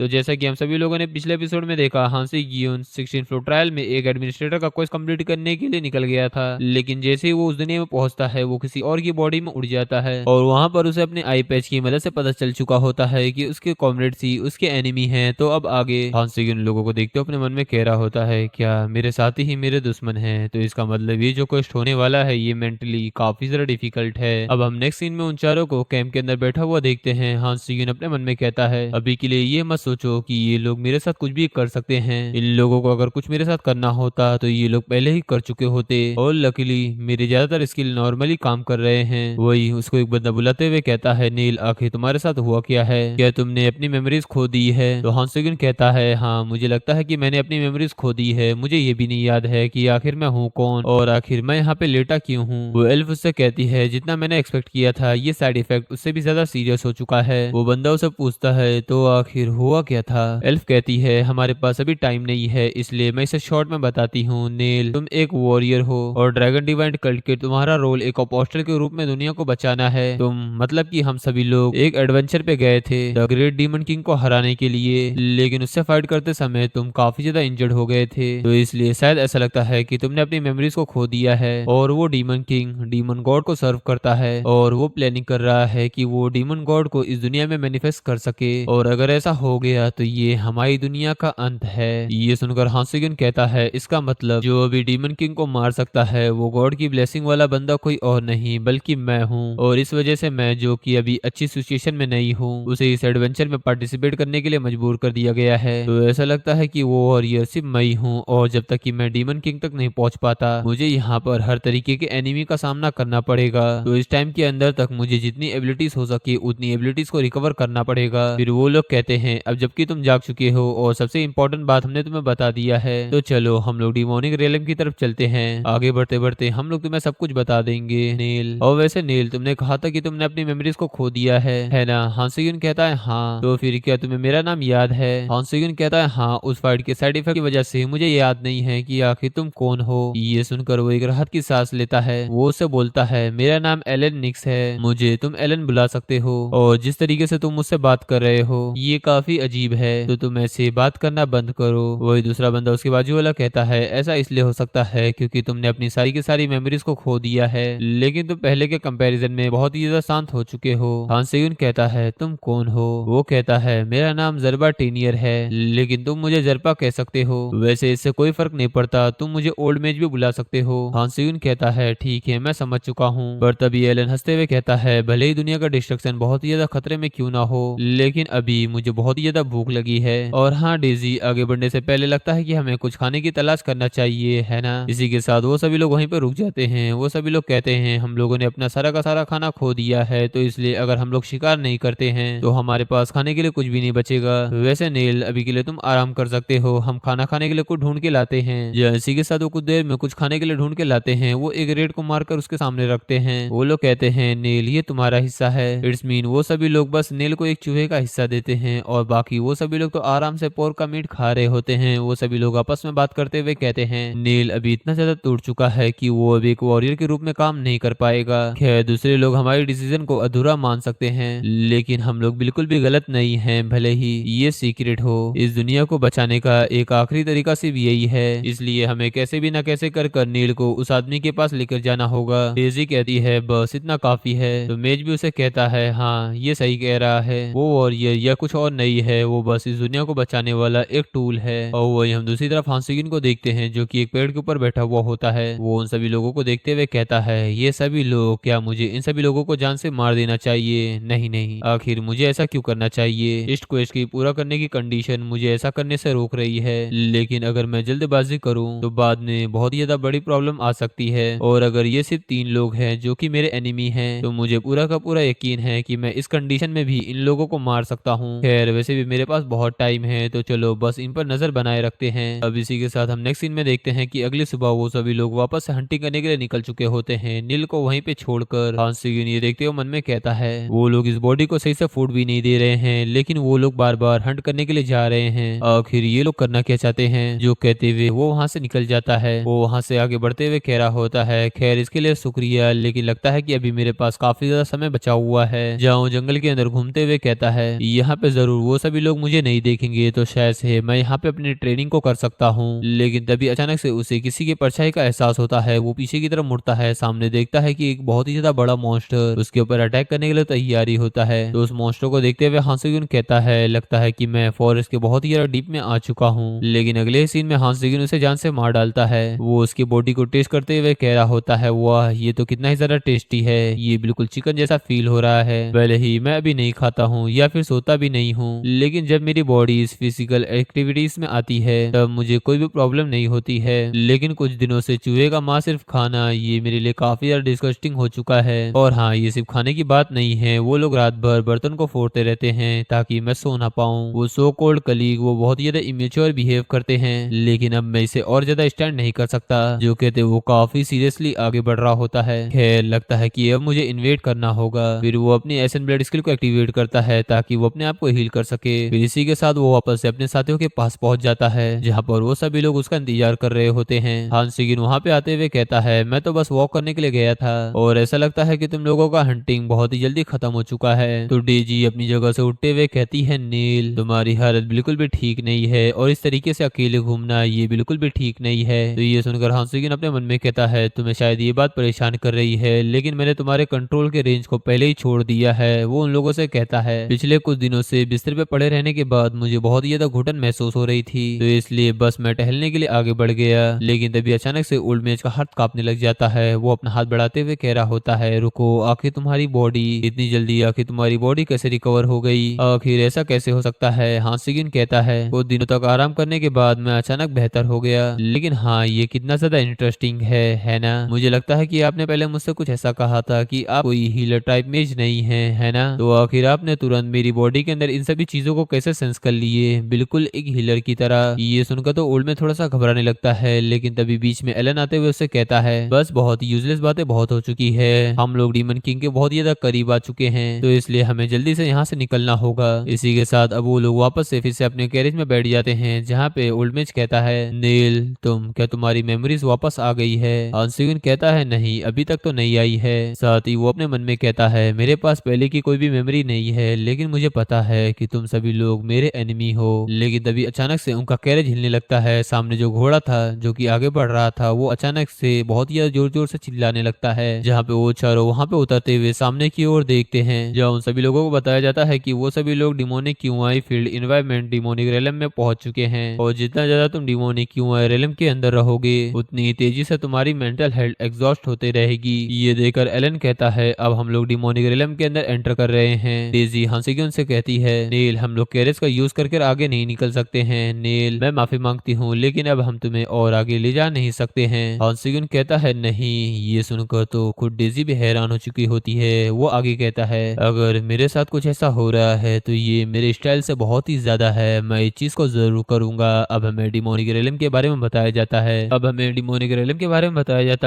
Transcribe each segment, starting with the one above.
तो जैसा कि हम सभी लोगों ने पिछले एपिसोड में देखा, हांसी गियोन 16 फ्लोर ट्रायल में एक एडमिनिस्ट्रेटर का कोर्स कंप्लीट करने के लिए निकल गया था, लेकिन जैसे ही वो उस दुनिया में पहुंचता है वो किसी और की बॉडी में उड़ जाता है और वहां पर उसे अपने आई पैच की मदद से पता चल चुका होता है कि उसके कॉमरेड्स ही उसके एनिमी हैं। तो अब आगे हांसी गियोन लोगों को देखते हुए अपने मन में कह रहा होता है, क्या मेरे साथी ही मेरे दुश्मन हैं? तो इसका मतलब ये जो क्वेस्ट होने वाला है ये मेंटली काफी ज्यादा डिफिकल्ट है। अब हम नेक्स्ट सीन में उन चारों को कैंप के अंदर बैठा हुआ देखते हैं। हांसी गियोन अपने मन में कहता है, अभी के लिए ये मत सोचो कि ये लोग मेरे साथ कुछ भी कर सकते हैं। इन लोगों को अगर कुछ मेरे साथ करना होता तो ये लोग पहले ही कर चुके होते और लकीली मेरे ज्यादातर स्किल नॉर्मली काम कर रहे हैं। वही उसको एक बंदा बुलाते हुए कहता है, नील आखिर तुम्हारे साथ हुआ क्या है? क्या तुमने अपनी मेमोरीज खो दी है? तो हांसुगिन कहता है, हाँ मुझे लगता है कि मैंने अपनी मेमोरीज खो दी है। मुझे ये भी नहीं याद है कि आखिर मैं हूँ कौन और आखिर मैं यहाँ पे लेटा क्यों हूँ। वो एल्फ उससे कहती है, जितना मैंने एक्सपेक्ट किया था ये साइड इफेक्ट उससे भी ज्यादा सीरियस हो चुका है। वो बंदा उसे पूछता है, तो आखिर हुआ क्या था? एल्फ कहती है, हमारे पास अभी टाइम नहीं है इसलिए मैं इसे शॉर्ट में बताती हूँ। नेल, तुम एक वॉरियर हो और ड्रैगन डिवाइन कल्ट के तुम्हारा रोल एक अपोस्टल के रूप में दुनिया को बचाना है। तुम मतलब कि हम सभी लोग एक एडवेंचर पे गए थे द ग्रेट डीमन किंग को हराने के लिए, लेकिन उससे फाइट करते समय तुम काफी ज्यादा इंजर्ड हो गए थे। तो इसलिए शायद ऐसा लगता है कि तुमने अपनी मेमोरीज को खो दिया है। और वो डीमन किंग डीमन गॉड को सर्व करता है और वो प्लानिंग कर रहा है कि वो डीमन गॉड को इस दुनिया में मैनिफेस्ट कर सके और अगर ऐसा हो गया तो ये हमारी दुनिया का अंत है। ये सुनकर हांसुगिन कहता है, इसका मतलब जो अभी डीमन किंग को मार सकता है वो गॉड की ब्लेसिंग वाला बंदा कोई और नहीं बल्कि मैं हूँ और इस वजह से मैं जो कि अभी अच्छी सिचुएशन में नहीं हूँ उसे इस एडवेंचर में पार्टिसिपेट करने के लिए मजबूर कर दिया गया है। तो ऐसा लगता है कि वो वॉरियर सिर्फ मैं ही हूँ और जब तक कि मैं डीमन किंग तक नहीं पहुंच पाता मुझे यहाँ पर हर तरीके के एनिमी का सामना करना पड़ेगा। तो इस टाइम के अंदर तक मुझे जितनी एबिलिटीज हो सके उतनी एबिलिटीज को रिकवर करना पड़ेगा। फिर वो लोग कहते हैं, अब जबकि तुम जाग चुके हो और सबसे इम्पोर्टेंट बात हमने तुम्हें बता दिया है तो चलो हम लोग डिमोनिक रेलम की तरफ चलते हैं। आगे बढ़ते बढ़ते हम लोग तुम्हें सब कुछ बता देंगे। नील, और वैसे नील तुमने कहा था कि तुमने अपनी मेमोरीज को खो दिया है ना? हांसुगिन कहता है, हाँ। तो फिर क्या तुम्हें मेरा नाम याद है? हांसुगिन कहता है, हाँ, उस फाइट के साइड इफेक्ट की वजह से मुझे याद नहीं है कि आखिर तुम कौन हो। ये सुनकर वो एक राहत की सांस लेता है। वो उससे बोलता है, मेरा नाम एलन निक्स है, मुझे तुम एलन बुला सकते हो और जिस तरीके से तुम मुझसे बात कर रहे हो ये काफी अजीब है, तो तुम ऐसे बात करना बंद करो। वही दूसरा बंदा उसके बाजू वाला कहता है, ऐसा इसलिए हो सकता है क्योंकि तुमने अपनी सारी की सारी मेमोरीज को खो दिया है, लेकिन तुम पहले के कंपैरिजन में बहुत ही ज्यादा शांत हो चुके हो। हांसेयुन कहता है, तुम कौन हो? वो कहता है, मेरा नाम जरबा टीनियर है, लेकिन तुम मुझे जरपा कह सकते हो, वैसे इससे कोई फर्क नहीं पड़ता, तुम मुझे ओल्ड मेज भी बुला सकते हो। हांसेयुन कहता है, ठीक है मैं समझ चुका हूँ। पर तभी एलन हंसते हुए कहता है, भले ही दुनिया का डिस्ट्रक्शन बहुत ही ज्यादा खतरे में क्यों ना हो, लेकिन अभी मुझे बहुत ही ज्यादा भूख लगी है। और हाँ डेजी, आगे बढ़ने से पहले लगता है कि हमें कुछ खाने की तलाश करना चाहिए, है ना? इसी के साथ वो सभी लोग वहीं पर रुक जाते हैं। वो सभी लोग कहते हैं, हम लोगों ने अपना सारा का सारा खाना खो दिया है, तो इसलिए अगर हम लोग शिकार नहीं करते हैं तो हमारे पास खाने के लिए कुछ भी नहीं बचेगा। वैसे नील, अभी के लिए तुम आराम कर सकते हो, हम खाना खाने के लिए कुछ ढूंढ के लाते हैं। इसी के साथ वो कुछ देर में कुछ खाने के लिए ढूंढ के लाते हैं। वो एक रेड को मारकर उसके सामने रखते हैं। वो लोग कहते हैं, नील ये तुम्हारा हिस्सा है। इट्स मीन वो सभी लोग बस नील को एक चूहे का हिस्सा देते हैं और बाकी वो सभी लोग तो आराम से पोर्क का मीट खा रहे होते हैं। वो सभी लोग आपस में बात करते हुए कहते हैं, नील अभी इतना ज्यादा टूट चुका है कि वो अभी एक वॉरियर के रूप में काम नहीं कर पाएगा। खैर दूसरे लोग हमारी डिसीजन को अधूरा मान सकते हैं, लेकिन हम लोग बिल्कुल भी गलत नहीं हैं, भले ही ये सीक्रेट हो। इस दुनिया को बचाने का एक आखिरी तरीका सिर्फ यही है, इसलिए हमें कैसे भी ना कैसे कर नील को उस आदमी के पास लेकर जाना होगा। डेजी कहती है, बस इतना काफी है। तो मेज भी उसे कहता है, हाँ ये सही कह रहा है, वो वॉरियर या कुछ और नहीं है, वो बस इस दुनिया को बचाने वाला एक टूल है। और वही हम दूसरी तरफ हांसुगिन को देखते हैं जो कि एक पेड़ के ऊपर बैठा हुआ होता है। वो उन सभी लोगों को देखते हुए कहता है, ये सभी लोग, क्या मुझे इन सभी लोगों को जान से मार देना चाहिए? नहीं नहीं, आखिर मुझे ऐसा क्यों करना चाहिए? इस क्वेस्ट की पूरा करने की कंडीशन मुझे ऐसा करने से रोक रही है, लेकिन अगर मैं जल्दबाजी करूं तो बाद में बहुत ही ज्यादा बड़ी प्रॉब्लम आ सकती है। और अगर ये सिर्फ 3 लोग हैं जो कि मेरे एनिमी हैं तो मुझे पूरा का पूरा यकीन है कि मैं इस कंडीशन में भी इन लोगों को मार सकता हूँ। खैर वैसे भी मेरे पास बहुत टाइम है, तो चलो बस इन पर नजर बनाए रखते हैं। अब इसी के साथ हम नेक्स्ट सीन में देखते हैं कि अगली सुबह वो सभी लोग वापस से हंटिंग करने के लिए निकल चुके होते हैं, नील को वहीं पे छोड़कर। हांसुगिन ये देखते हुए मन में कहता है, वो लोग इस बॉडी को सही से फूड भी नहीं दे रहे हैं, लेकिन वो लोग बार बार हंट करने के लिए जा रहे हैं, आखिर ये लोग करना क्या चाहते हैं? जो कहते हुए वो वहां से निकल जाता है। वो वहां से आगे बढ़ते हुए कह रहा होता है, खैर इसके लिए शुक्रिया, लेकिन लगता है कि अभी मेरे पास काफी ज्यादा समय बचा हुआ है। जाओ जंगल के अंदर घूमते हुए कहता है, यहाँ पे जरूर वो सभी सभी लोग मुझे नहीं देखेंगे तो शायद से मैं यहाँ पे अपनी ट्रेनिंग को कर सकता हूँ। लेकिन तभी अचानक से उसे किसी की परछाई का एहसास होता है। वो पीछे की तरफ मुड़ता है, सामने देखता है कि एक बहुत ही ज्यादा बड़ा मॉन्स्टर उसके ऊपर अटैक करने के लिए तैयारी होता है। तो उस मॉन्स्टर को देखते हुए हां से-गिन कहता है, लगता है कि मैं फॉरेस्ट के बहुत ही ज्यादा डीप में आ चुका हूँ। लेकिन अगले सीन में हां से-गिन उसे जान से मार डालता है। वो उसकी बॉडी को टेस्ट करते हुए कह रहा होता है, वाह ये तो कितना ही ज्यादा टेस्टी है, ये बिल्कुल चिकन जैसा फील हो रहा है। भले ही मैं अभी नहीं खाता हूँ या फिर सोता भी नहीं हूँ, लेकिन जब मेरी बॉडी इस फिजिकल एक्टिविटीज में आती है तब मुझे कोई भी प्रॉब्लम नहीं होती है। लेकिन कुछ दिनों से चूहे का मांस सिर्फ खाना ये मेरे लिए काफी ज्यादा डिस्गस्टिंग हो चुका है। और हाँ, ये सिर्फ खाने की बात नहीं है, वो लोग रात भर बर्तन को फोड़ते रहते हैं ताकि मैं सो ना पाऊँ। वो सो कॉल्ड कलीग वो बहुत ही ज्यादा इमेच्योर बिहेव करते हैं, लेकिन अब मैं इसे और ज्यादा स्टैंड नहीं कर सकता। जो कहते वो काफी सीरियसली आगे बढ़ रहा होता है। खैर लगता है कि अब मुझे इन्वेट करना होगा। फिर वो अपनी एसन ब्लेड स्किल को एक्टिवेट करता है ताकि वो अपने आप को हील कर सके। फिर इसी के साथ वो वापस से अपने साथियों के पास पहुंच जाता है, जहाँ पर वो सभी लोग उसका इंतजार कर रहे होते हैं। हान सिगिन वहाँ पे आते हुए कहता है, मैं तो बस वॉक करने के लिए गया था और ऐसा लगता है कि तुम लोगों का हंटिंग बहुत ही जल्दी खत्म हो चुका है। तो डेजी अपनी जगह से उठते हुए कहती है, नील तुम्हारी हालत बिल्कुल भी ठीक नहीं है और इस तरीके से अकेले घूमना ये बिल्कुल भी ठीक नहीं है। तो ये सुनकर हान सिगिन अपने मन में कहता है, तुम्हें शायद ये बात परेशान कर रही है, लेकिन मैंने तुम्हारे कंट्रोल के रेंज को पहले ही छोड़ दिया है। वो उन लोगों से कहता है, पिछले कुछ दिनों से बिस्तर पे पड़े रहने के बाद मुझे बहुत ही ज्यादा घुटन महसूस हो रही थी, तो इसलिए बस मैं टहलने के लिए आगे बढ़ गया। लेकिन तभी अचानक से ओल्ड मेज का हाथ कांपने लग जाता है। वो अपना हाथ बढ़ाते हुए कह रहा होता है, रुको, आखिर तुम्हारी बॉडी इतनी जल्दी, आखिर तुम्हारी बॉडी कैसे रिकवर हो गई, आखिर ऐसा कैसे हो सकता है। हां सिगिन कहता है, कुछ दिनों तक आराम करने के बाद मैं अचानक बेहतर हो गया। लेकिन हाँ, ये कितना ज्यादा इंटरेस्टिंग है ना। मुझे लगता है कि आपने पहले मुझसे कुछ ऐसा कहा था कि आप कोई हीलर टाइप मेज नहीं है ना। तो आखिर आपने तुरंत मेरी बॉडी के अंदर इन सभी चीजों को कैसे सेंस कर लिए, बिल्कुल एक हीलर की तरह। ये सुनकर तो ओल्ड में थोड़ा सा घबराने लगता है, लेकिन तभी बीच में एलन आते हुए उससे कहता है, बस बहुत यूजलेस बातें बहुत हो चुकी है, हम लोग डीमन किंग के बहुत ज्यादा करीब आ चुके हैं, तो इसलिए हमें जल्दी से यहाँ से निकलना होगा। इसी के साथ अब वो लोग वापस से फिर से अपने कैरेज में बैठ जाते हैं, जहाँ पे ओल्ड मेज कहता है, नील क्या तुम्हारी मेमोरीज वापस आ गई है। हान कहता है, नहीं अभी तक तो नहीं आई है। साथ ही वो अपने मन में कहता है, मेरे पास पहले की कोई भी मेमोरी नहीं है, लेकिन मुझे पता है कि तुम सभी लोग मेरे एनिमी हो। लेकिन तभी अचानक से उनका कैरेज हिलने लगता है। सामने जो घोड़ा था जो कि आगे बढ़ रहा था, वो अचानक से बहुत ही ज्यादा जोर जोर से चिल्लाने लगता है। जहाँ पे वो चारों वहाँ पे उतरते हुए सामने की ओर देखते हैं, जहाँ उन सभी लोगों को बताया जाता है कि वो सभी लोग demonic qi field environment demonic realm में पहुंच चुके हैं, और जितना ज्यादा तुम डिमोनिक क्यूआई रेलम के अंदर रहोगे उतनी ही तेजी से तुम्हारी मेंटल हेल्थ एग्जॉस्ट होते रहेगी। ये देखकर एलन कहता है, अब हम लोग डिमोनिक रेलम के अंदर एंटर कर रहे हैं। डेजी हंसी के उनसे कहती है, नील हम लोग कैरेज का यूज करके आगे नहीं निकल सकते हैं। नील मैं माफी मांगती हूँ, लेकिन अब हम तुम्हें और आगे ले जा नहीं सकते हैं। हंसिगुन कहता है, नहीं। ये सुनकर तो खुद डेजी भी हैरान हो चुकी होती है। वो आगे कहता है, अगर मेरे साथ कुछ ऐसा हो रहा है तो ये मेरे स्टाइल से बहुत ही ज्यादा है, मैं इस चीज को जरूर करूंगा। अब हमें डिमोनिक रेलम के बारे में बताया जाता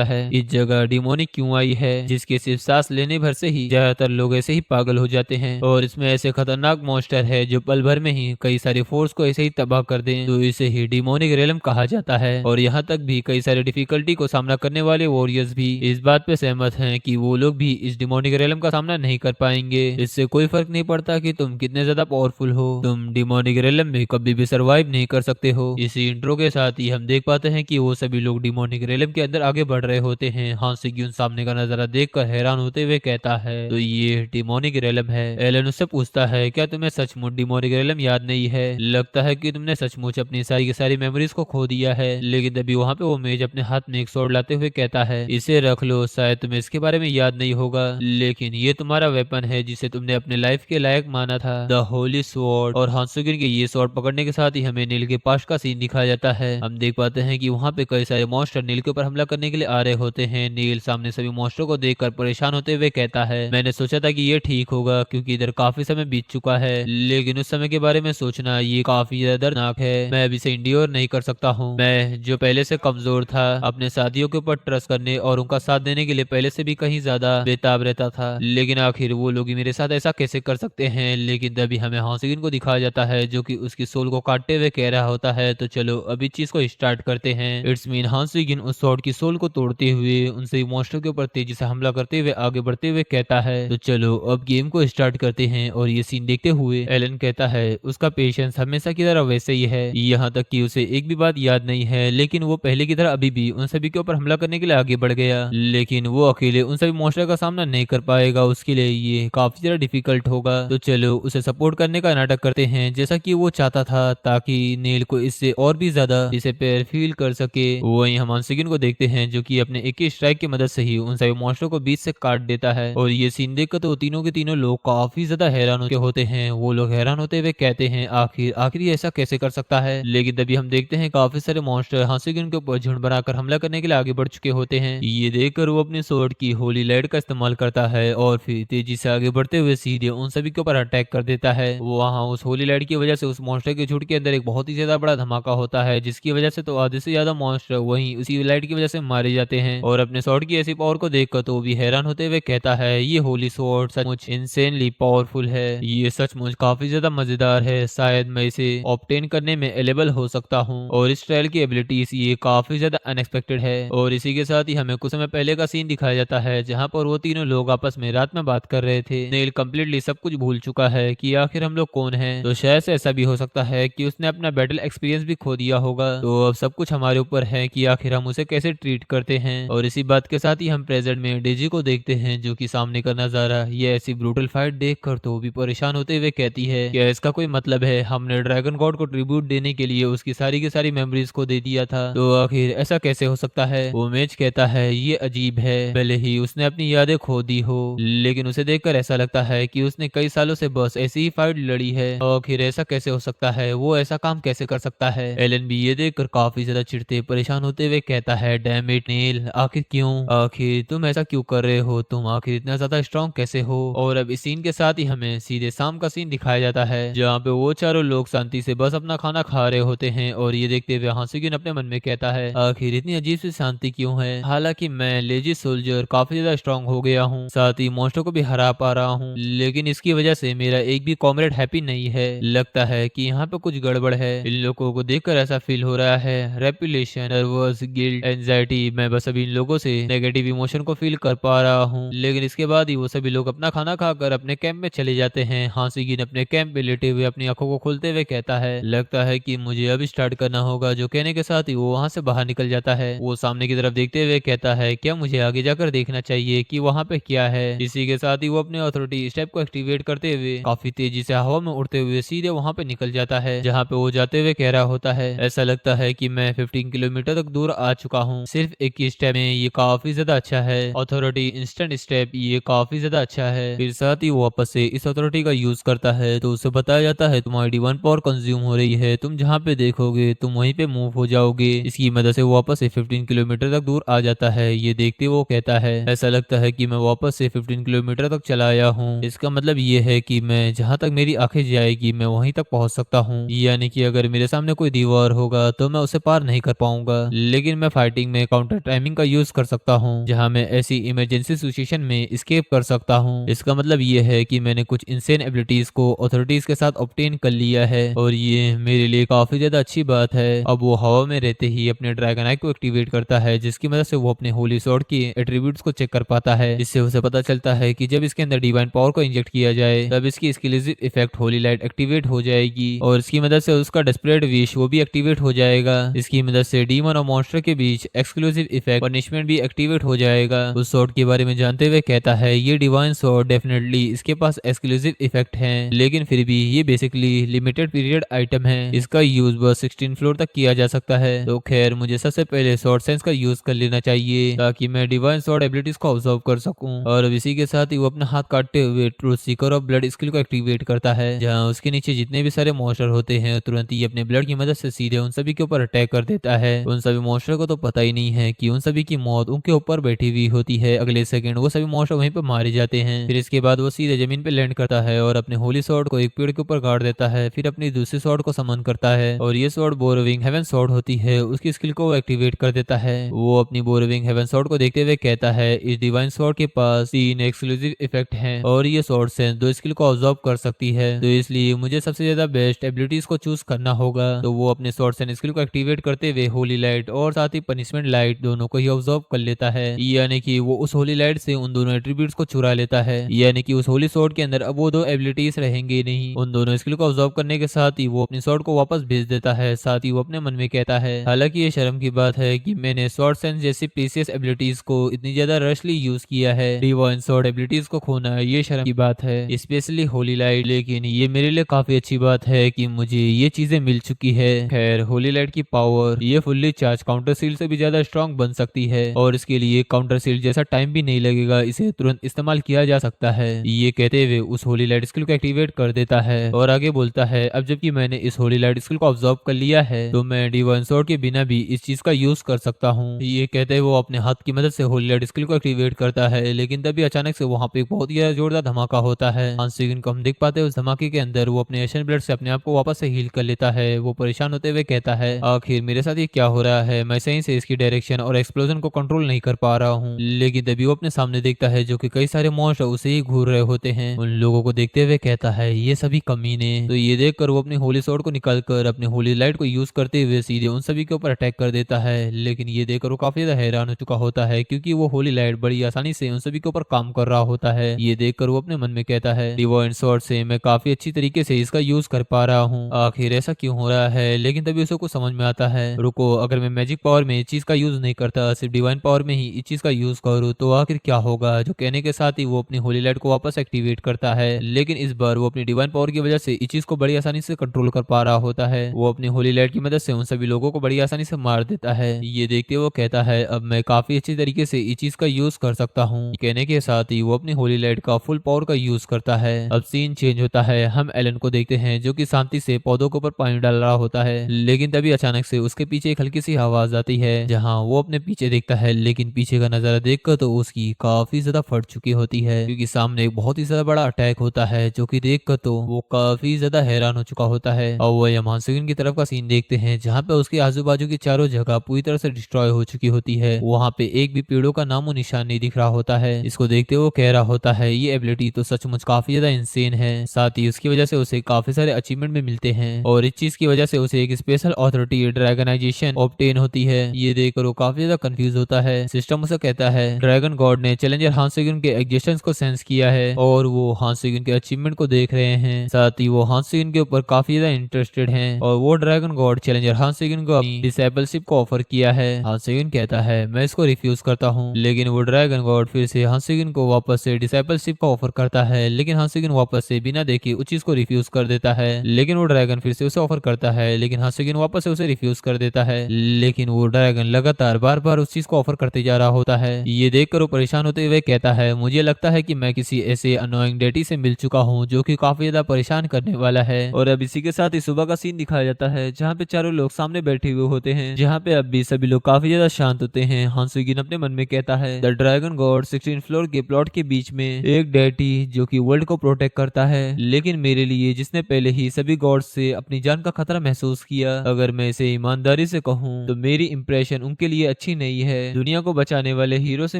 है। इस जगह डिमोनिक क्यों आई है, जिसके सिर्फ सांस लेने भर से ही ज्यादातर लोग ऐसे ही पागल हो जाते हैं, और इसमें ऐसे खतरनाक मॉन्स्टर है जो पल भर में ही कई सारे फोर्स को ऐसे ही तबाह कर दें, तो इसे ही डिमोनिक रेलम कहा जाता है। और यहाँ तक भी कई सारे डिफिकल्टी को सामना करने वाले वॉरियर्स भी इस बात पे सहमत हैं कि वो लोग भी इस डिमोनिक रेलम का सामना नहीं कर पाएंगे। इससे कोई फर्क नहीं पड़ता कि तुम कितने ज्यादा पावरफुल हो, तुम डिमोनिक रेलम में कभी भी सरवाइव नहीं कर सकते हो। इसी इंट्रो के साथ ही हम देख पाते हैं कि वो सभी लोग डिमोनिक रेलम के अंदर आगे बढ़ रहे होते हैं। हां सिग्यून सामने का नजारा देखकर हैरान होते हुए कहता है, तो ये डिमोनिक रेलम है। एलन उससे पूछता है, क्या तुम्हें सचमुच डिमोनिक रेलम याद नहीं है? लगता है कि तुमने सचमुच अपनी सारी की सारी मेमोरीज को खो दिया है। लेकिन तभी वहाँ पे वो मेज अपने हाथ में एक स्वॉर्ड लाते हुए कहता है, इसे रख लो, शायद तुम्हें इसके बारे में याद नहीं होगा, लेकिन ये तुम्हारा वेपन है जिसे तुमने अपने लाइफ के लायक माना था, द होली स्वॉर्ड। और हांसुगिन के ये स्वॉर्ड पकड़ने के साथ ही हमें नील के पास का सीन दिखाया जाता है। हम देख पाते हैं कि वहाँ पे कई सारे मॉन्स्टर नील के ऊपर हमला करने के लिए आ रहे होते हैं। नील सामने सभी मॉन्स्टर को देखकर परेशान होते हुए कहता है, मैंने सोचा था कि ये ठीक होगा क्योंकि इधर काफी समय बीत चुका है, लेकिन उस समय के बारे में सोचना ये काफी ज्यादा दर्दनाक है। मैं अब इसे इंड्योर नहीं कर सकता हूँ। मैं जो पहले से कमजोर था, अपने साथियों के ऊपर ट्रस्ट करने और उनका साथ देने के लिए पहले से भी कहीं ज्यादा बेताब रहता था, लेकिन आखिर वो लोग मेरे साथ ऐसा कैसे कर सकते हैं। लेकिन तभी हमें हांसिगिन को दिखाया जाता है जो कि उसकी सोल को काटते हुए कह रहा होता है, तो चलो अभी चीज को स्टार्ट करते हैं। इट्स मीन हांसिगिन उस स्वॉर्ड की सोल को तोड़ते हुए उनसे मॉन्स्टर के ऊपर तेजी से हमला करते हुए आगे बढ़ते हुए कहता है, तो चलो अब गेम को स्टार्ट करते हैं। और ये सीन देखते हुए एलन कहता है उसका पेशेंस हमेशा की तरह वैसे ही है, यहाँ तक कि उसे एक भी बात याद नहीं है, लेकिन वो पहले की तरह अभी भी उन सभी के ऊपर हमला करने के लिए आगे बढ़ गया। लेकिन वो अकेले उन सभी मॉन्स्टर का सामना नहीं कर पाएगा, उसके लिए ये काफी ज्यादा डिफिकल्ट होगा। तो चलो उसे सपोर्ट करने का नाटक करते हैं जैसा कि वो चाहता था, ताकि नील को इससे और भी ज्यादा इसे पैर फील कर सके। वहीं हम हांसिगिन को देखते हैं जो कि अपने एक ही स्ट्राइक की मदद से ही उन सभी मॉन्स्टर को बीच से काट देता है। और ये सीन देखकर तो तीनों के तीनों लोग काफी ज्यादा हैरान होते हैं। वो लोग हैरान होते हुए कहते हैं आखिर आखिर ये ऐसा कैसे कर सकता है। लेकिन तभी हम देखते हैं काफी सारे मॉन्स्टर हांसिगिन के ऊपर झुंड बनाकर हमला करने के लिए आगे बढ़ चुके होते हैं। ये देखकर वो अपने स्वॉर्ड की होली लाइट का इस्तेमाल करता है और फिर तेजी से आगे बढ़ते हुए सीधे उन सभी के ऊपर अटैक कर देता है। वहाँ उस होली लाइट की वजह से उस मॉन्स्टर के झुंड के अंदर एक बहुत ही ज्यादा बड़ा धमाका होता है, जिसकी वजह से तो आधे से ज्यादा मॉन्स्टर वहीं उसी लाइट की वजह से मारे जाते हैं। और अपने स्वॉर्ड की ऐसी पावर को देखकर तो वो भी हैरान होते हुए कहता है ये होली स्वॉर्ड सचमुच इंसेनली पावरफुल है, ये सचमुच काफी ज्यादा मजेदार है, शायद मैं इसे ऑब्टेन करने में एलेबल हो सकता हूँ। और इस ट्रायल की एबिलिटीज ये काफी ज्यादा अनएक्सपेक्टेड है। और इसी के साथ ही हमें कुछ समय पहले का सीन दिखाया जाता है जहाँ पर वो तीनों लोग आपस में रात में बात कर रहे थे। नील कम्प्लीटली सब कुछ भूल चुका है कि आखिर हम लोग कौन हैं। तो शायद से ऐसा भी हो सकता है कि उसने अपना बैटल एक्सपीरियंस भी खो दिया होगा। तो अब सब कुछ हमारे ऊपर है कि आखिर हम उसे कैसे ट्रीट करते हैं। और इसी बात के साथ ही हम प्रेजेंट में डेजी को देखते हैं जो कि सामने का नजारा ये ऐसी ब्रूटल फाइट देखकर तो भी परेशान होते हुए कहती है क्या इसका कोई मतलब है, हमने ड्रैगन गॉड को ट्रिब्यूट देने के लिए उसकी सारी की सारी मेमोरीज को दे दिया था, तो आखिर ऐसा कैसे हो सकता है। वो मेज कहता है ये अजीब है, भले ही उसने अपनी यादें खो दी हो, लेकिन उसे देखकर ऐसा लगता है कि उसने कई सालों से बस ऐसी ही फाइट लड़ी है, आखिर ऐसा कैसे हो सकता है, वो ऐसा काम कैसे कर सकता है। एलन भी ये देखकर काफी ज्यादा चिढ़ते परेशान होते हुए कहता है डैम इट नील, आखिर क्यों, आखिर तुम ऐसा क्यों कर रहे हो, तुम आखिर इतना ज्यादा स्ट्रॉन्ग कैसे हो। और अब इस सीन के साथ ही हमें सीधे शाम का सीन दिखाया जाता है जहाँ पे वो चारों लोग शांति से बस अपना खाना खा रहे होते हैं। और ये देखते हुए हांसिगिन अपने मन में कहता है आखिर इतनी अजीब सी शांति क्यों है, हालांकि मैं लेजी सोल्जर काफी ज्यादा स्ट्रॉन्ग हो गया हूँ, साथ ही मॉन्स्टर को भी हरा पा रहा हूँ, लेकिन इसकी वजह से मेरा एक भी कॉमरेड हैप्पी नहीं है, लगता है कि यहाँ पे कुछ गड़बड़ है। इन लोगों को देखकर ऐसा फील हो रहा है रेपुलेशन, नर्वस, गिल्ट, एंजाइटी, मैं बस अभी इन लोगों से नेगेटिव इमोशन को फील कर पा रहा हूँ। लेकिन इसके बाद ही वो सभी लोग अपना खाना खाकर अपने कैंप में चले जाते हैं। हांसिगिन अपने कैंप में लेटे हुए अपनी आंखों को खोलते हुए कहता है लगता है कि मुझे अब स्टार्ट करना होगा, जो कहने के साथ ही वो वहां से बाहर निकल जाता है। वो सामने की तरफ देखते हुए कहता है क्या मुझे आगे जाकर देखना चाहिए कि वहां पे क्या है। इसी के साथ ही वो अपने अथॉरिटी स्टेप को एक्टिवेट करते हुए काफी तेजी से हवा में उड़ते हुए सीधे वहां पे निकल जाता है, जहाँ पे वो जाते हुए कह रहा होता है ऐसा लगता है कि मैं 15 किलोमीटर तक दूर आ चुका हूँ, सिर्फ एक ही स्टेप में, ये काफी ज्यादा अच्छा है। अथॉरिटी इंस्टेंट स्टेप ये काफी ज्यादा अच्छा है। फिर साथ ही वो वापस से इस अथॉरिटी का यूज करता है तो उसे बताया जाता है तुम्हारी डिवाइन पावर कंज्यूम हो रही है, तुम जहाँ पे देखोगे तुम वहीं पे मूव हो जाओगे। इसकी मदद से वो वापस से 15 किलोमीटर तक दूर आ जाता है। ये देखते वो कहता है ऐसा लगता है कि मैं वापस से 15 किलोमीटर तक चला आया हूँ, इसका मतलब ये है कि मैं जहाँ तक मेरी आंखें जाएगी मैं वहीं तक पहुंच सकता हूँ, यानी कि अगर मेरे सामने कोई दीवार होगा तो मैं उसे पार नहीं कर पाऊंगा, लेकिन मैं फाइटिंग में काउंटर टाइमिंग का यूज कर सकता हूँ, जहाँ मैं ऐसी इमरजेंसी सिचुएशन में एस्केप कर सकता हूँ। इसका मतलब ये है कि मैंने कुछ इंसेन एबिलिटीज को अथॉरिटीज के साथ ऑब्टेन कर लिया है और ये मेरे लिए काफी ज्यादा अच्छी बात है। अब वो हवा में रहते ही अपने ड्रैगन आई को एक्टिवेट करता है, जिसकी मदद से वो अपने होली स्वॉर्ड की एट्रीब्यूट्स को चेक कर पाता है, जिससे उसे पता चलता है कि जब इसके अंदर डिवाइन पावर को इंजेक्ट किया जाए तब इसकी exclusive effect Holi light activate हो जाएगी और इसकी मदद से उसका डेस्परेट विश वो भी एक्टिवेट हो जाएगा। इसकी मदद से डीमन और मॉन्स्टर के बीच एक्सक्लूसिव इफेक्ट पनिशमेंट भी एक्टिवेट हो जाएगा। उस स्वॉर्ड के बारे में जानते हुए कहता है ये डिवाइन स्वॉर्ड डेफिनेटली इसके पास एक्सक्लूसिव इफेक्ट है, लेकिन फिर भी ये बेसिकली लिमिटेड पीरियड आइटम है, इसका यूज बस 16 फ्लोर तक किया जा सकता है। तो खैर मुझे सबसे पहले स्वॉर्ड सेंस का यूज कर लेना चाहिए ताकि मैं डिवाइन स्वॉर्ड एबिलिटीज को ऑब्जर्व कर सकूं। और इसी के साथ ही वो अपना हाथ काटते हुए truth Sikar of blood skill को एक्टिवेट करता है, जहां उसके नीचे जितने भी सारे मॉन्स्टर होते हैं तुरंत ही अपने ब्लड की मदद से सीधे उन सभी के ऊपर अटैक कर देता है। उन सभी मॉन्स्टर को तो पता ही नहीं है कि उन सभी की मौत उनके ऊपर बैठी हुई होती है, अगले सेकंड वो सभी मॉन्स्टर वहीं पर मारे जाते हैं। फिर इसके बाद वो सीधे जमीन पे लैंड करता है और अपने होली स्वॉर्ड को एक पेड़ के ऊपर गाड़ देता है, फिर अपनी दूसरी स्वॉर्ड को समन करता है और ये स्वॉर्ड बोरोविंग हेवन स्वॉर्ड होती है, उसकी स्किल को वो एक्टिवेट कर देता है। वो अपनी बोरोविंग हेवन स्वॉर्ड को देखते हुए कहता है इस डिवाइन स्वॉर्ड के पास 3 एक्सक्लूसिव इफेक्ट हैं और ये स्वॉर्ड सेंस 2 स्किल को ऑब्जर्व कर सकती है, तो इसलिए मुझे सबसे ज्यादा बेस्ट एबिलिटीज को चूज करना होगा। तो वो अपने स्वॉर्ड सेंस स्किल को एक्टिवेट करते हुए होली लाइट और साथ ही पनिशमेंट लाइट दोनों को ही ऑब्जर्व कर लेता है, यानी कि वो उस होली लाइट से उन दोनों एट्रीब्यूट्स को चुरा लेता है, यानी कि उस होली स्वॉर्ड के अंदर अब वो 2 एबिलिटीज रहेंगे पाएंगे ही नहीं। उन दोनों स्किल को ऑब्जर्व करने के साथ ही वो अपनी स्वॉर्ड को वापस भेज देता है। साथ ही वो अपने मन में कहता है, हालांकि ये शर्म की बात है कि मैंने स्वॉर्ड सेंस जैसी प्रीसियस एबिलिटीज को इतनी ज्यादा रशली यूज किया है। डिवाइन स्वॉर्ड एबिलिटीज को खोना ये शर्म की बात है, स्पेशली होली लाइट। लेकिन ये मेरे लिए काफी अच्छी बात है कि मुझे ये चीजें मिल चुकी है। खैर, होली लाइट की पावर ये फुल्ली चार्ज काउंटर सील से भी ज्यादा स्ट्रॉन्ग बन सकती है और इसके लिए काउंटर सील जैसा टाइम भी नहीं लगेगा, इसे तुरंत इस्तेमाल किया जा सकता है। ये कहते हुए उस होली लाइट स्किल को एक्टिवेट कर देता है और आगे बोलता है, अब जबकि मैंने इस होली लाइट स्किल को ऑब्जर्व कर लिया है तो मैं डिवाइन स्वॉर्ड के बिना भी इस चीज का यूज कर सकता हूँ। ये कहते हुए वो अपने हाथ की मदद से होली लाइट स्किल को एक्टिवेट करता है, लेकिन तभी अचानक से वहाँ पे एक बहुत ही जोरदार धमाका होता है। हांसेगिन को हम देख पाते हैं उस धमाके के अंदर वो अपने एशियन ब्लड से अपने आप को वापस से हील कर लेता है। वो परेशान होते हुए कहता है, आखिर मेरे साथ ये क्या हो रहा है, मैं सही से इसकी डायरेक्शन और एक्सप्लोजन को कंट्रोल नहीं कर पा रहा हूँ। लेकिन तभी वो अपने सामने देखता है जो कि कई सारे मॉन्स्टर उसे ही घूर रहे होते हैं। उन लोगों को देखते हुए कहता है, ये सभी कमीने। तो ये देखकर वो अपनी होली स्वॉर्ड को निकालकर अपनी होली लाइट को यूज करते हुए सीधे उन सभी के ऊपर अटैक कर देता है। लेकिन ये देखकर वो काफी ज्यादा हैरान हो चुका होता है क्योंकि वो होली लाइट बड़ी आसानी से उन सभी के ऊपर काम कर रहा होता है। ये देखकर वो अपने मन में कहता है, डिवाइन स्वॉर्ड से मैं काफी अच्छी तरीके से इसका यूज कर पा रहा हूँ, आखिर ऐसा क्यों हो रहा है। लेकिन तभी उसे कुछ समझ में आता है, रुको, अगर मैं मैजिक पावर में इस चीज का यूज नहीं करता, सिर्फ डिवाइन पावर में ही इस चीज का यूज करूँ तो आखिर क्या होगा। जो कहने के साथ ही वो अपनी होली लाइट को वापस एक्टिवेट करता है, लेकिन इस बार वो अपनी डिवाइन पावर की वजह से इस चीज को बड़ी आसानी से कंट्रोल कर पा रहा होता है। वो अपनी होली लाइट की मदद से उन सभी लोगों को बड़ी आसानी से मार देता है। ये देखते वो कहता है, अब मैं काफी अच्छी तरीके से इस चीज का यूज कर सकता हूँ। कहने के साथ ही वो अपनी होली लाइट का फुल पावर का यूज करता है। अब सीन चेंज होता है, हम एलन को देखते हैं जो कि शांति से पौधों के ऊपर पानी डाल रहा होता है। लेकिन तभी अचानक से उसके पीछे एक हल्की सी आवाज आती है। जहाँ वो अपने पीछे देखता है, लेकिन पीछे का नजारा देखकर तो उसकी काफी ज्यादा फट चुकी होती है क्योंकि सामने एक बहुत ही ज्यादा बड़ा अटैक होता है, जो कि देखकर तो वो काफी ज्यादा हैरान हो चुका होता है। और वो यमहांसुगिन की तरफ का सीन देखते हैं जहाँ पे उसके आजू बाजू की चारों जगह पूरी तरह से डिस्ट्रॉय हो चुकी होती है। वहाँ पे एक भी पेड़ों का नामो निशान नहीं दिख रहा होता है। इसको देखते वो कह रहा होता है, ये एबिलिटी तो सचमुच काफी ज्यादा इंसेन है। साथ ही उसकी वजह से उसे काफी सारे अचीवमेंट भी मिलते हैं और इस चीज की वजह से उसे एक स्पेशल अथॉरिटी ड्रैगनाइजेशन ऑब्टेन होती है। ये देखकर वो काफी ज्यादा कंफ्यूज होता है। सिस्टम उसे कहता है, ड्रैगन गॉड ने चैलेंजर हांसेगिन के एग्जिस्टेंस को सेंस किया है और वो हांसेगिन के अचीवमेंट को देख रहे हैं। साथ ही वो हांसेगिन के ऊपर काफी ज्यादा इंटरेस्टेड हैं और वो ड्रैगन गॉड चैलेंजर हांसेगिन को अपनी डिसेबलशिप को ऑफर किया है। हांसेगिन कहता है, मैं इसको रिफ्यूज करता हूँ। लेकिन वो ड्रैगन गॉड फिर से हांसेगिन को वापस से डिसेबलशिप का ऑफर करता है, लेकिन हांसेगिन वापस से बिना देखे उस चीज को रिफ्यूज कर देता है। लेकिन वो ड्रैगन फिर से उसे ऑफर करता है, लेकिन हांसेगिन वापस से उसे रिफ्यूज कर देता है। लेकिन वो ड्रैगन लगातार बार बार उस चीज को ऑफर करते जा रहा होता है। ये देखकर वो परेशान होते हुए कहता है, मुझे लगता है कि मैं किसी ऐसे अनोइंग डेटी से मिल चुका हूँ जो कि काफी ज्यादा परेशान करने वाला है। और अब इसी के साथ ही सुबह का सीन दिखाया जाता है जहाँ पे चारों लोग सामने बैठे हुए होते हैं, जहाँ पे अब भी सभी लोग काफी ज्यादा शांत होते हैं। हांसेगिन अपने मन में कहता है, द ड्रैगन गॉड 16 फ्लोर के प्लॉट के बीच में एक डेटी जो कि वर्ल्ड को प्रोटेक्ट करता है, लेकिन मेरे लिए जिसने पहले ही सभी गॉड्स से अपनी जान का खतरा महसूस किया, अगर मैं इसे ईमानदारी से कहूँ तो मेरी इंप्रेशन उनके लिए अच्छी नहीं है। दुनिया को बचाने वाले हीरो से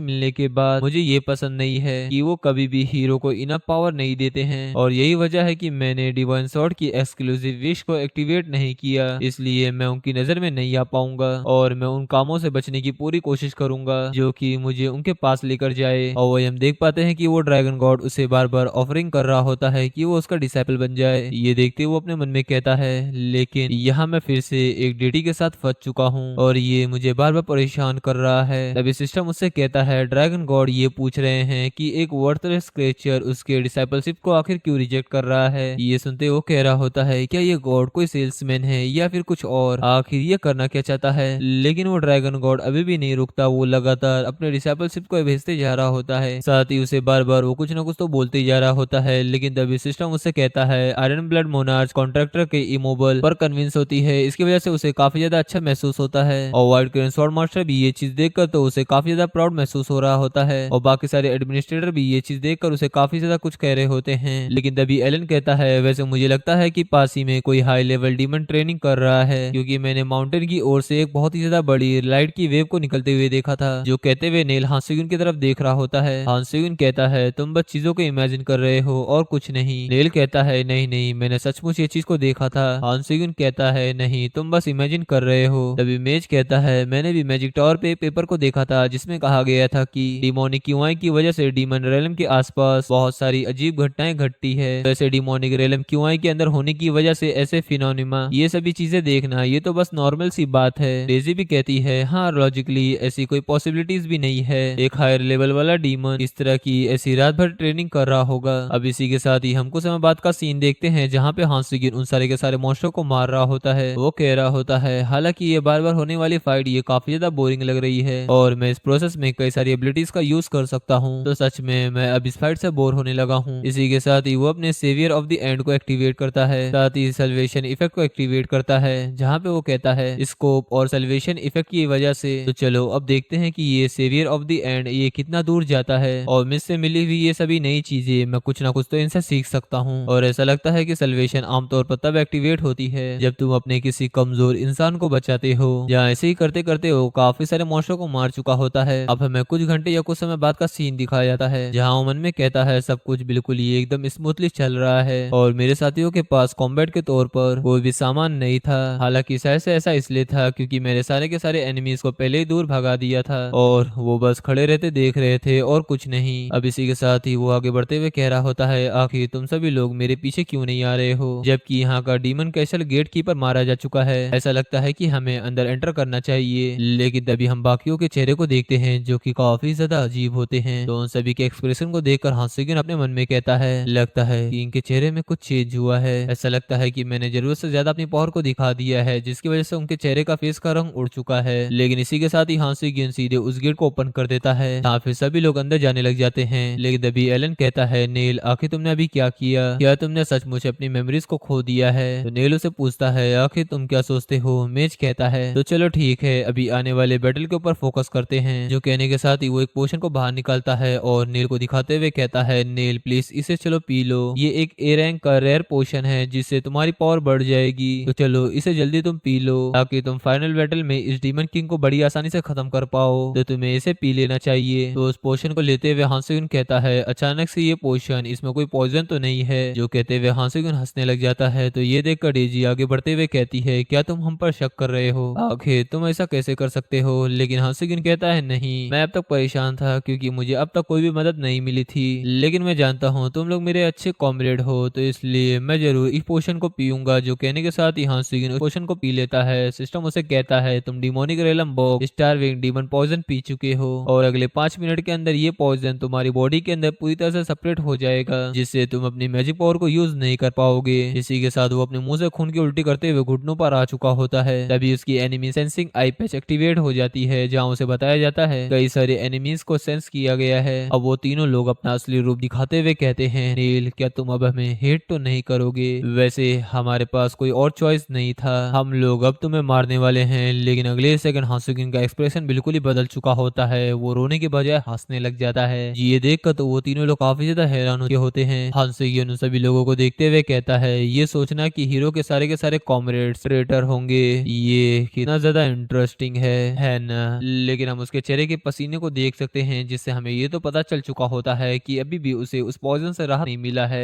मिलने के बाद मुझे ये पसंद नहीं है कि वो कभी भी हीरो को इनफ पावर नहीं देते हैं और यही वजह है कि मैंने डिवाइन स्वॉर्ड की एक्सक्लूसिव विश को एक्टिवेट नहीं किया, इसलिए मैं उनकी नजर में नहीं आ पाऊंगा और मैं उन कामों से बचने की पूरी कोशिश करूंगा जो कि मुझे उनके पास लेकर जाए। और वही हम देख पाते हैं कि वो ड्रैगन गॉड उसे बार बार ऑफरिंग कर रहा होता है कि वो उसका डिसाइपल बन जाए। ये देखते वो अपने मन में कहता है, लेकिन यहाँ मैं फिर से एक डेटी के साथ फंस चुका हूँ और ये मुझे बार बार परेशान कर रहा है। तभी सिस्टम उससे कहता है, ड्रैगन गॉड ये पूछ रहे हैं कि एक वर्थलेस क्रिएचर उसके डिसाइपलशिप को आखिर क्यों रिजेक्ट कर रहा है। ये सुनते वो कह रहा होता है, क्या ये गॉड कोई सेल्समैन है या फिर कुछ और, आखिर ये करना क्या चाहता है। लेकिन वो ड्रैगन गॉड अभी भी नहीं रुकता, वो लगातार अपने डिसाइपलशिप को भेजते जा रहा होता है। साथ ही उसे बार बार वो कुछ ना कुछ तो बोलते जा रहा होता है। लेकिन तभी सिस्टम उससे कहता है, आयरन ब्लड मोनार्च कॉन्ट्रैक्टर के इमोबल पर कन्विंस होती है, इसकी वजह से उसे काफी ज्यादा अच्छा महसूस होता है। और व्हाइट क्रेन स्वॉर्ड मास्टर भी ये चीज देखकर तो उसे काफी ज्यादा प्राउड महसूस हो रहा होता है और बाकी सारे एडमिनिस्ट्रेटर भी ये चीज देखकर उसे काफी ज्यादा कुछ कह रहे होते हैं। लेकिन तभी एलन कहता है, वैसे मुझे लगता है कि पास ही में कोई हाई लेवल डीमन ट्रेनिंग कर रहा है, क्योंकि मैंने माउंटेन की ओर से एक बहुत ही ज्यादा बड़ी लाइट की वेव को निकलते हुए देखा था। जो कहते हुए नेल हांसेगिन की तरफ देख रहा होता है। हांसेगिन कहता है, तुम बस चीजों को इमेजिन कर रहे हो और कुछ नहीं। नेल कहता है, नहीं नहीं, मैंने सचमुच ये चीज को देखा था। हांसेगिन कहता है, नहीं, तुम बस इमेजिन कर रहे हो। तभी मेज कहता है, मैंने भी मैजिक टावर पे एक पेपर को देखा था जिसमें कहा गया था कि डिमोनिक युवाएं की वजह से डीमन रेलम के आसपास बहुत सारी अजीब घटनाएं घटती है वैसे डिमोनिक रेलम क्यूआई के अंदर होने की वजह से ऐसे फिनोनिमा ये सभी चीजें देखना ये तो बस नॉर्मल सी बात है। डेजी भी कहती है हाँ लॉजिकली ऐसी कोई पॉसिबिलिटीज भी नहीं है, एक हायर लेवल वाला डीमन इस तरह की ऐसी रात भर ट्रेनिंग कर रहा होगा। अब इसी के साथ ही हम कुछ समय बाद का सीन देखते हैं जहाँ पे हांसिगिन उन सारे के सारे मॉन्स्टर को मार रहा होता है। वो कह रहा होता है हालांकि ये बार बार होने वाली फाइट ये काफी ज्यादा बोरिंग लग रही है और मैं इस प्रोसेस में कई सारी एबिलिटीज का यूज कर सकता हूँ, तो सच में मैं अब इस फाइट से बोर होने लगा हूँ। इसी के साथ ही वो अपने सेवियर ऑफ द एंड को एक्टिवेट करता है, साथ ही सल्वेशन इफेक्ट को एक्टिवेट करता है जहाँ पे वो कहता है स्कोप और सल्वेशन इफेक्ट की वजह से। तो चलो अब देखते हैं कि ये सेवियर ऑफ द एंड ये कितना दूर जाता है और मुझसे मिली हुई ये सभी नई चीजें मैं कुछ ना कुछ तो इनसे सीख सकता हूँ। और ऐसा लगता है कि सल्वेशन आमतौर पर तब एक्टिवेट होती है जब तुम अपने किसी कमजोर इंसान को बचाते हो, या ऐसे ही करते करते हो काफी सारे मॉन्स्टर को मार चुका होता है। अब हमें कुछ घंटे या कुछ समय बाद का सीन दिखाया जाता है जहाँ ओमन में कहता है सब कुछ बिल्कुल ही एकदम स्मूथली चल रहा है और मेरे साथियों के पास कॉम्बैट के तौर पर कोई भी सामान नहीं था। हालांकि शायद से ऐसा इसलिए था क्योंकि मेरे सारे के सारे एनिमीज को पहले ही दूर भगा दिया था और वो बस खड़े रहते देख रहे थे और कुछ नहीं। अब इसी के साथ ही वो आगे बढ़ते हुए कह रहा होता है आखिर तुम सभी लोग मेरे पीछे क्यों नहीं आ रहे हो, जबकि यहाँ का डीमन कैसल गेट कीपर मारा जा चुका है। ऐसा लगता है कि हमें अंदर एंटर करना चाहिए, लेकिन तभी हम बाकियों के चेहरे को देखते हैं जो कि काफी ज्यादा अजीब होते हैं। तो उन सभी के एक्सप्रेशन को देखकर हांसिगिन अपने मन में कहता है लगता है कि इनके चेहरे में कुछ चेंज हुआ है, ऐसा लगता है कि मैंने जरूरत से ज्यादा अपनी पावर को दिखा दिया है जिसकी वजह से उनके चेहरे का फेस का रंग उड़ चुका है। लेकिन इसी के साथ ही हांसिगिन सीधे उस गेट को ओपन कर देता है, यहाँ फिर सभी लोग अंदर जाने लग जाते हैं। लेकिन तभी एलन कहता है नेल आखिर तुमने अभी क्या किया, क्या तुमने सचमुच अपनी मेमोरीज को खो दिया है। तो नेल उसे पूछता है आखिर तुम क्या सोचते हो। मेज कहता है तो चलो ठीक है अभी आने वाले बैटल के ऊपर फोकस करते हैं। जो कहने के साथ ही वो एक पोशन को बाहर निकालता है और नेल को दिखाते हुए कहता है नेल प्लीज इसे चलो पी लो, ये एक ए रैंक का रेयर पोशन है जिससे तुम्हारी पावर बढ़ जाएगी, तो चलो इसे जल्दी तुम पी लो ताकि तुम फाइनल बैटल में इस डीमन किंग को बड़ी आसानी से खत्म कर पाओ, तो तुम्हें इसे पी लेना चाहिए। तो उस पोशन को लेते हुए हांसिगुन कहता है अचानक से ये पोशन इसमें कोई पॉइजन तो नहीं है। जो कहते हुए हांसिगुन हंसने लग जाता है। तो ये देखकर डेजी आगे बढ़ते हुए कहती है क्या तुम हम पर शक कर रहे हो, आखिर तुम ऐसा कैसे कर सकते हो। लेकिन हांसिगुन कहता है नहीं मैं अब तक परेशान था क्योंकि मुझे अब तक कोई भी मदद नहीं मिली थी, लेकिन मैं जानता हूँ तुम लोग मेरे अच्छे कॉमरेड हो तो इसलिए मैं जरूर इस पोशन को पीऊंगा। जो कहने के साथ ही हांसिगुन उस पोशन को पी लेता है। सिस्टम उसे कहता है तुम demonic realm box starving demon poison पी चुके हो और अगले 5 मिनट के अंदर ये पॉइजन तुम्हारी बॉडी के अंदर पूरी तरह से सेपरेट हो जाएगा जिससे तुम अपनी मैजिक पावर को यूज नहीं कर पाओगे। इसी के साथ वो अपने मुंह से खून की उल्टी करते हुए घुटनों पर आ चुका होता है। तभी उसकी एनिमी सेंसिंग आई पैच एक्टिवेट हो जाती है जहाँ उसे बताया जाता है कई सारे एनिमीज को सेंस किया गया है। अब वो तीनों लोग अपना असली रूप दिखाते हुए कहते हैं नील क्या तुम अब हमें हेट तो नहीं करोगे, वैसे हमारे पास कोई और चॉइस नहीं था, हम लोग अब तुम्हें मारने वाले हैं। लेकिन अगले सेकंड हांसिगुन का एक्सप्रेशन बिल्कुल ही बदल चुका होता है, वो रोने के बजाय हंसने लग जाता है। ये देखकर तो वो तीनों लोग काफी ज्यादा हैरान होते हैं। हांसिगुन उन सभी लोगों को देखते हुए कहता है ये सोचना कि हीरो के सारे कॉमरेड्स ट्रेटर होंगे ये कितना ज्यादा इंटरेस्टिंग है ना। लेकिन हम उसके चेहरे के पसीने को देख सकते हैं जिससे हमें ये तो पता चल चुका होता है कि अभी भी उसे उस पॉइजन से राहत नहीं मिला है।